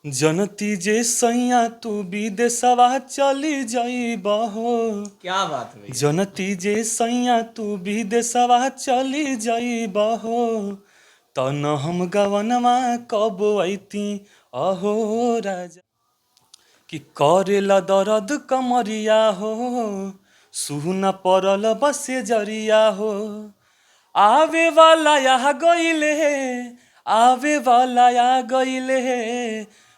जनती जे सैया तू विदेशवा चली जाइबहो। क्या बात है भैया। जनती जे सैया तू विदेशवा चली जाइबहो। तन हम गवनमा कब अइती अहो राजा। कि करेला दर्द कमरिया हो, सुना पड़ल बसे जरिया हो। आवे वाला या गइले, आवे वाला या गइले।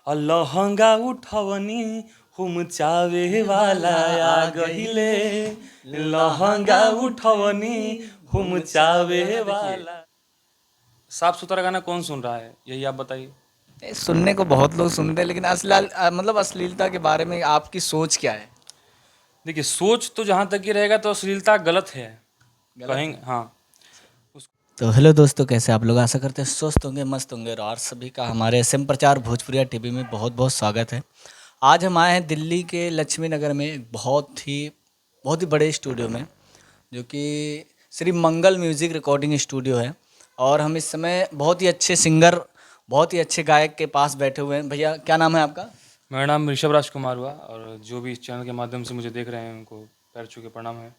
लहंगा उठवनी हम चावे वाला या गइले। लहंगा उठवनी हम चावे वाला। साफ सुथरा गाना कौन सुन रहा है, यही आप बताइए। सुनने को बहुत लोग सुनते हैं, लेकिन मतलब अश्लीलता के बारे में आपकी सोच क्या है? देखिए, सोच तो जहाँ तक ही रहेगा तो अश्लीलता गलत है। कहेंगे हाँ। तो हेलो दोस्तों, कैसे आप लोग? आशा करते हैं स्वस्थ होंगे, मस्त होंगे। और सभी का हमारे एसएम प्रचार भोजपुरिया टीवी में बहुत बहुत स्वागत है। आज हम आए हैं दिल्ली के लक्ष्मी नगर में एक बहुत ही बड़े स्टूडियो में, जो कि श्री मंगल म्यूज़िक रिकॉर्डिंग स्टूडियो है। और हम इस समय बहुत ही अच्छे सिंगर, बहुत ही अच्छे गायक के पास बैठे हुए हैं। भैया, क्या नाम है आपका? मेरा नाम ऋषभ राजकुमार हुआ, और जो भी इस चैनल के माध्यम से मुझे देख रहे हैं उनको पैर छू के प्रणाम है।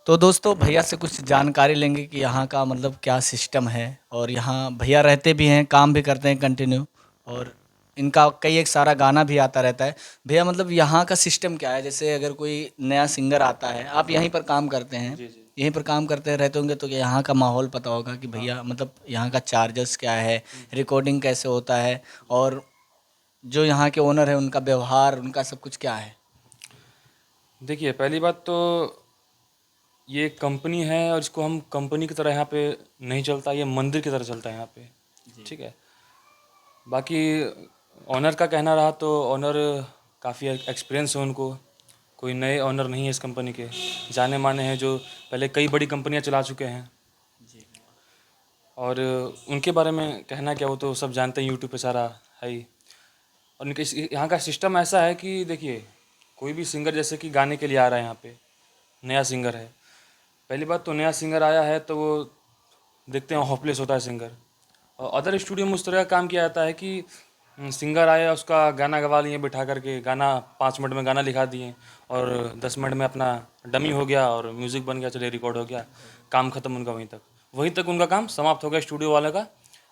तो दोस्तों, भैया से कुछ जानकारी लेंगे कि यहाँ का मतलब क्या सिस्टम है। और यहाँ भैया रहते भी हैं, काम भी करते हैं कंटिन्यू, और इनका कई एक सारा गाना भी आता रहता है। भैया, मतलब यहाँ का सिस्टम क्या है? जैसे अगर कोई नया सिंगर आता है, आप यहीं पर काम करते हैं, जी जी। यहीं पर काम करते रहते होंगे, तो यहाँ का माहौल पता होगा कि भैया मतलब यहाँ का चार्जेस क्या है, रिकॉर्डिंग कैसे होता है, और जो यहाँ के ओनर है उनका व्यवहार, उनका सब कुछ क्या है? देखिए, पहली बात तो ये एक कंपनी है, और इसको हम कंपनी की तरह यहाँ पे नहीं चलता, ये मंदिर की तरह चलता है यहाँ पे। ठीक है। बाकी ऑनर का कहना रहा तो ऑनर काफ़ी एक्सपीरियंस है उनको। कोई नए ऑनर नहीं है इस कंपनी के, जाने माने हैं जो पहले कई बड़ी कंपनियां चला चुके हैं। और उनके बारे में कहना क्या, वो तो सब जानते हैं, यूट्यूब पे सारा है ही। और उनके यहाँ का सिस्टम ऐसा है कि देखिए, कोई भी सिंगर जैसे कि गाने के लिए आ रहा है यहाँ पे, नया सिंगर है। पहली बात तो नया सिंगर आया है तो वो देखते हैं होपलेस होता है सिंगर। और अदर स्टूडियो में उस तरह का काम किया जाता है कि सिंगर आया, उसका गाना गवा लिए बिठा करके, गाना 5 मिनट में गाना लिखा दिए, और 10 मिनट में अपना डमी हो गया और म्यूज़िक बन गया, चलिए रिकॉर्ड हो गया, काम ख़त्म उनका वहीं तक उनका काम समाप्त हो गया स्टूडियो वाले का।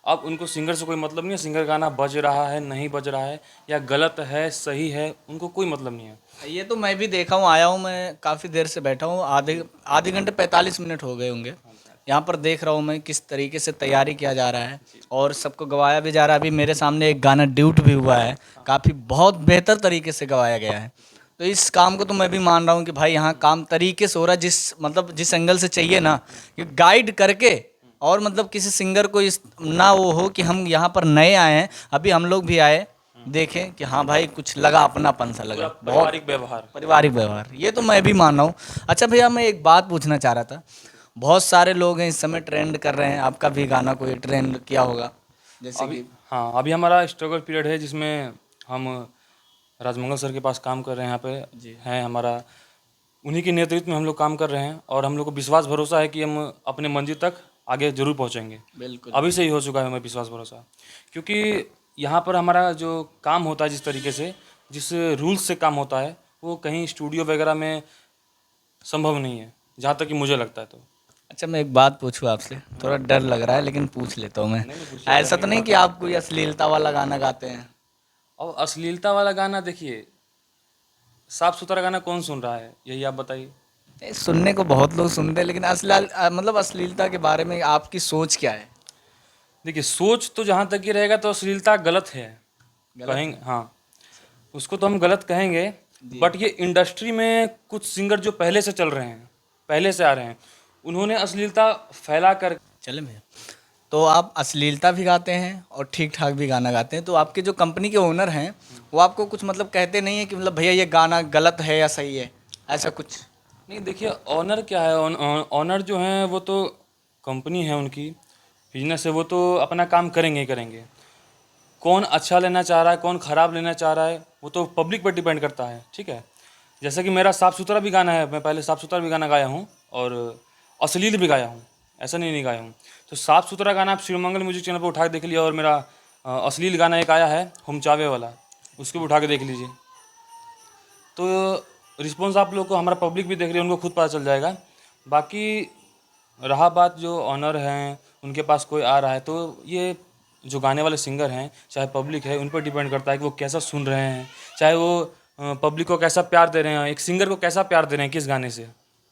अब उनको सिंगर से कोई मतलब नहीं है, सिंगर गाना बज रहा है नहीं बज रहा है, या गलत है सही है, उनको कोई मतलब नहीं है। ये तो मैं भी देखा हूँ, आया हूँ, मैं काफ़ी देर से बैठा हूँ, आधे घंटे 45 मिनट हो गए होंगे। यहाँ पर देख रहा हूँ मैं किस तरीके से तैयारी किया जा रहा है, और सबको गवाया भी जा रहा है। अभी मेरे सामने एक गाना ड्यूट भी हुआ है, काफ़ी बहुत बेहतर तरीके से गवाया गया है। तो इस काम को तो मैं भी मान रहा हूँ कि भाई यहाँ काम तरीके से हो रहा है, जिस एंगल से चाहिए ना, कि गाइड करके। और मतलब किसी सिंगर को इस ना वो हो कि हम यहाँ पर नए आए हैं, अभी हम लोग भी आए, देखें कि हाँ भाई कुछ लगा, अपनापन सा लगा, बहुत पारिवारिक व्यवहार, ये तो मैं भी मान रहा हूँ। अच्छा भैया, मैं एक बात पूछना चाह रहा था। बहुत सारे लोग हैं इस समय ट्रेंड कर रहे हैं, आपका भी गाना कोई ट्रेंड किया होगा, जैसे अभी कि हाँ, अभी हमारा स्ट्रगल पीरियड है जिसमें हम राजमंगल सर के पास काम कर रहे हैं, यहाँ पे हैं हमारा, उन्हीं के नेतृत्व में हम लोग काम कर रहे हैं। और हम लोग को विश्वास भरोसा है कि हम अपने मंजिल तक आगे जरूर पहुँचेंगे। बिल्कुल अभी से ही हो चुका है हमें विश्वास भरोसा, क्योंकि यहाँ पर हमारा जो काम होता है, जिस तरीके से जिस रूल्स से काम होता है, वो कहीं स्टूडियो वगैरह में संभव नहीं है, जहाँ तक कि मुझे लगता है। तो अच्छा, मैं एक बात पूछूं आपसे, थोड़ा डर लग रहा है लेकिन पूछ लेता हूँ मैं। ऐसा तो नहीं कि आप कोई अश्लीलता वाला गाना गाते हैं? अब अश्लीलता वाला गाना, देखिए, साफ सुथरा गाना कौन सुन रहा है, यही आप बताइए। सुनने को बहुत लोग सुनते हैं, लेकिन मतलब अश्लीलता के बारे में आपकी सोच क्या है? देखिए, सोच तो जहाँ तक ही रहेगा तो अश्लीलता गलत है। कहेंगे हाँ, उसको तो हम गलत कहेंगे। बट ये इंडस्ट्री में कुछ सिंगर जो पहले से चल रहे हैं, पहले से आ रहे हैं, उन्होंने अश्लीलता फैला कर। चले भैया, तो आप अश्लीलता भी गाते हैं और ठीक ठाक भी गाना गाते हैं, तो आपके जो कंपनी के ओनर हैं वो आपको कुछ मतलब कहते नहीं है कि मतलब भैया ये गाना गलत है या सही है, ऐसा कुछ? नहीं, देखिए, ऑनर क्या है, ऑनर जो हैं वो तो कंपनी है उनकी, बिजनेस है, वो तो अपना काम करेंगे ही करेंगे। कौन अच्छा लेना चाह रहा है, कौन ख़राब लेना चाह रहा है, वो तो पब्लिक पर डिपेंड करता है। ठीक है। जैसे कि मेरा साफ़ सुथरा भी गाना है, मैं पहले साफ़ सुथरा भी गाना गाया हूँ, और अश्लील भी गाया हूँ, ऐसा नहीं गाया हूँ। तो साफ़ सुथरा गाना आप श्रीमंगल म्यूजिक चैनल पर उठा के देख लिया, और मेरा अश्लील गाना एक आया है हम चावे वाला, उसको भी उठा के देख लीजिए। तो रिस्पॉन्स आप लोग को, हमारा पब्लिक भी देख रही है, उनको खुद पता चल जाएगा। बाकी रहा बात जो ऑनर हैं उनके पास कोई आ रहा है, तो ये जो गाने वाले सिंगर हैं चाहे पब्लिक है, उन पर डिपेंड करता है कि वो कैसा सुन रहे हैं, चाहे वो पब्लिक को कैसा प्यार दे रहे हैं, एक सिंगर को कैसा प्यार दे रहे हैं किस गाने से,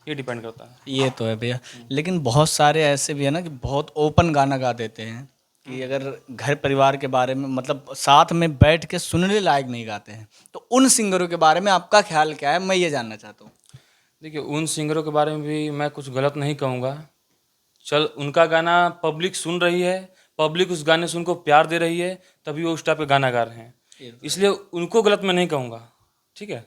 ये डिपेंड करता है। ये तो है भैया, लेकिन बहुत सारे ऐसे भी है ना कि बहुत ओपन गाना गा देते हैं कि अगर घर परिवार के बारे में मतलब साथ में बैठ के सुनने लायक नहीं गाते हैं, तो उन सिंगरों के बारे में आपका ख्याल क्या है, मैं ये जानना चाहता हूँ। देखिए, उन सिंगरों के बारे में भी मैं कुछ गलत नहीं कहूँगा। चल, उनका गाना पब्लिक सुन रही है, पब्लिक उस गाने से उनको प्यार दे रही है, तभी वो उस टाइप के गाना गा रहे हैं, इसलिए उनको गलत मैं नहीं कहूँगा। ठीक है,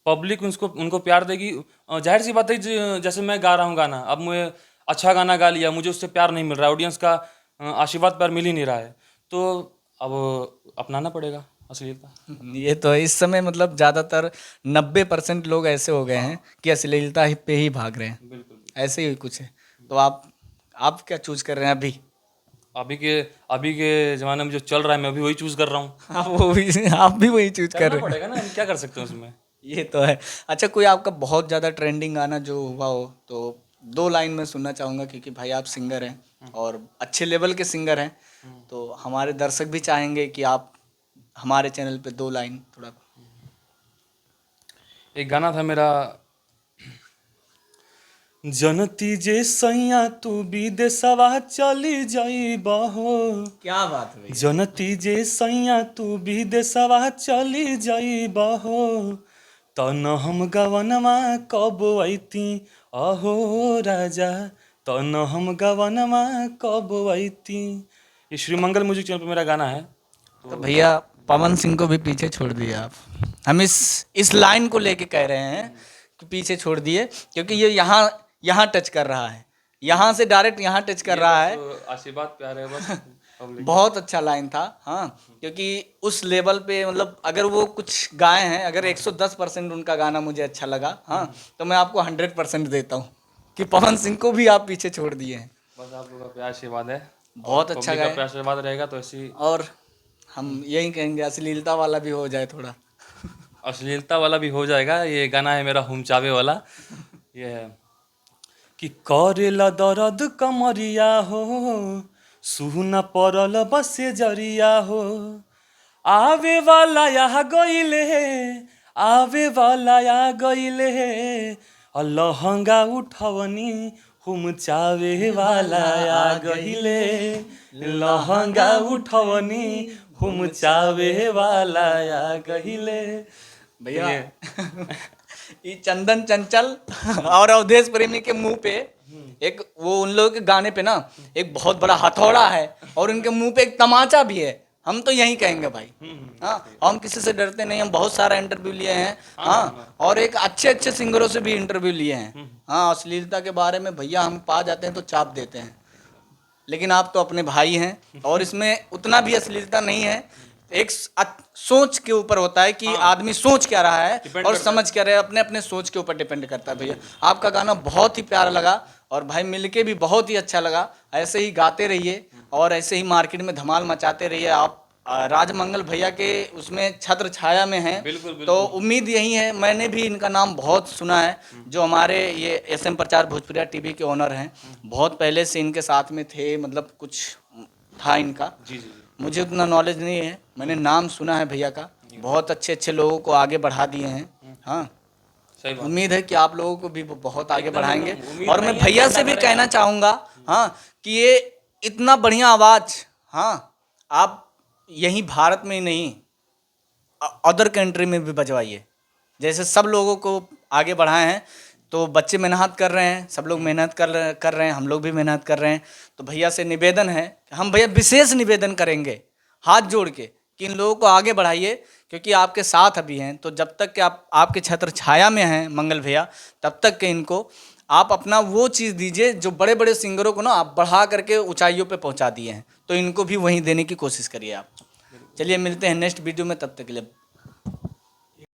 पब्लिक उनको प्यार देगी। जाहिर सी बात है, जैसे मैं गा रहा हूँ गाना, अब मैं अच्छा गाना गा लिया, मुझे उससे प्यार नहीं मिल रहा है, ऑडियंस का आशीर्वाद प्यार मिल ही नहीं रहा है, तो अब अपनाना पड़ेगा अश्लीलता। ये तो है, इस समय मतलब ज़्यादातर 90% लोग ऐसे हो गए हैं कि अश्लीलता पे ही भाग रहे हैं। बिल्कुल। ऐसे ही कुछ है। तो आप क्या चूज कर रहे हैं अभी? अभी के ज़माने में जो चल रहा है, मैं अभी वही चूज़ कर रहा हूँ। आप भी वही चूज कर करना रहे हैं। पड़ेगा ना, हम क्या कर सकते हैं उसमें। ये तो है। अच्छा, कोई आपका बहुत ज़्यादा ट्रेंडिंग गाना जो हुआ हो तो 2 लाइन में सुनना चाहूँगा, क्योंकि भाई आप सिंगर हैं और अच्छे लेवल के सिंगर हैं, तो हमारे दर्शक भी चाहेंगे कि आप हमारे चैनल पे 2 लाइन थोड़ा। एक गाना था मेरा, जनती जे सैया तू विदेशवा चली जाइबा हो, क्या बात है जनती जे सैया तू विदेशवा चली जाइबा हो, तन हम गवनमा कब अइती अहो राजा, तन हम गवनमा कब अइती। ये श्री मंगल म्यूजिक चैनल पर मेरा गाना है। तो भैया पवन सिंह को भी पीछे छोड़ दिए आप। हम इस लाइन को लेके कह रहे हैं कि पीछे छोड़ दिए, क्योंकि ये यहाँ टच कर रहा है, यहाँ से डायरेक्ट यहाँ टच कर रहा है। तो आशीर्वाद प्यार है बस। public। बहुत अच्छा लाइन था। हाँ, क्योंकि उस लेवल पे मतलब अगर वो कुछ गाए हैं, अगर 110% उनका गाना मुझे अच्छा लगा, हाँ, तो मैं आपको 100% देता हूँ कि पवन सिंह को भी आप पीछे छोड़ दिए हैं। बस आप लोगों का प्यार आशीर्वाद है, बहुत अच्छा public का गाए। प्यार आशीर्वाद रहेगा तो ऐसी और हम यही कहेंगे अश्लीलता वाला भी हो जाए थोड़ा। अश्लीलता वाला भी हो जाएगा। ये गाना है मेरा हम चावे वाला, ये है कि करेला दर्द कमरिया हो, सुना परल बसे जरिया हो, आवे वाला या गइले, आवे वाला या गइले, लहंगा उठवनी हम चावे वाला या गइले, लहंगा उठवनी हम चावे वाला या गइले। भैया ये चंदन चंचल और अवधेश प्रेमी के मुंह पे एक वो उन लोगों के गाने पे ना एक बहुत बड़ा हथौड़ा है और उनके मुंह पे एक तमाचा भी है। हम तो यही कहेंगे भाई, हाँ, हम किसी से डरते नहीं। हम बहुत सारा इंटरव्यू लिए हैं, हाँ, और एक अच्छे अच्छे सिंगरों से भी इंटरव्यू लिए हैं। हाँ, अश्लीलता के बारे में भैया हम पा जाते हैं तो चाप देते हैं, लेकिन आप तो अपने भाई हैं और इसमें उतना भी अश्लीलता नहीं है। एक सोच के ऊपर होता है कि आदमी सोच क्या रहा है और समझ क्या रहा है, अपने अपने सोच के ऊपर डिपेंड करता है। भैया आपका गाना बहुत ही प्यारा लगा और भाई मिलके भी बहुत ही अच्छा लगा। ऐसे ही गाते रहिए और ऐसे ही मार्केट में धमाल मचाते रहिए। आप राजमंगल भैया के उसमें छत्र छाया में हैं, तो उम्मीद यही है। मैंने भी इनका नाम बहुत सुना है, जो हमारे ये SM प्रचार भोजपुरिया TV के ओनर हैं, बहुत पहले से इनके साथ में थे, मतलब कुछ था इनका। जी जी। मुझे उतना नॉलेज नहीं है, मैंने नाम सुना है भैया का, बहुत अच्छे अच्छे लोगों को आगे बढ़ा दिए हैं। हाँ, सही बात। उम्मीद है कि आप लोगों को भी वो बहुत आगे बढ़ाएंगे। उम्मीद और मैं नहीं है, भैया से भी कहना चाहूँगा, हाँ, कि ये इतना बढ़िया आवाज़, हाँ, आप यहीं भारत में ही नहीं अदर कंट्री में भी बजवाइए। जैसे सब लोगों को आगे बढ़ाए हैं, तो बच्चे मेहनत कर रहे हैं, सब लोग मेहनत कर रहे हैं, हम लोग भी मेहनत कर रहे हैं। तो भैया से निवेदन है, हम भैया विशेष निवेदन करेंगे हाथ जोड़ के कि इन लोगों को आगे बढ़ाइए, क्योंकि आपके साथ अभी हैं। तो जब तक कि आपके छत्र छाया में हैं मंगल भैया, तब तक के इनको आप अपना वो चीज़ दीजिए जो बड़े बड़े सिंगरों को ना आप बढ़ा करके ऊंचाइयों पे पहुंचा दिए हैं, तो इनको भी वहीं देने की कोशिश करिए आप। चलिए मिलते हैं नेक्स्ट वीडियो में, तब तक के लिए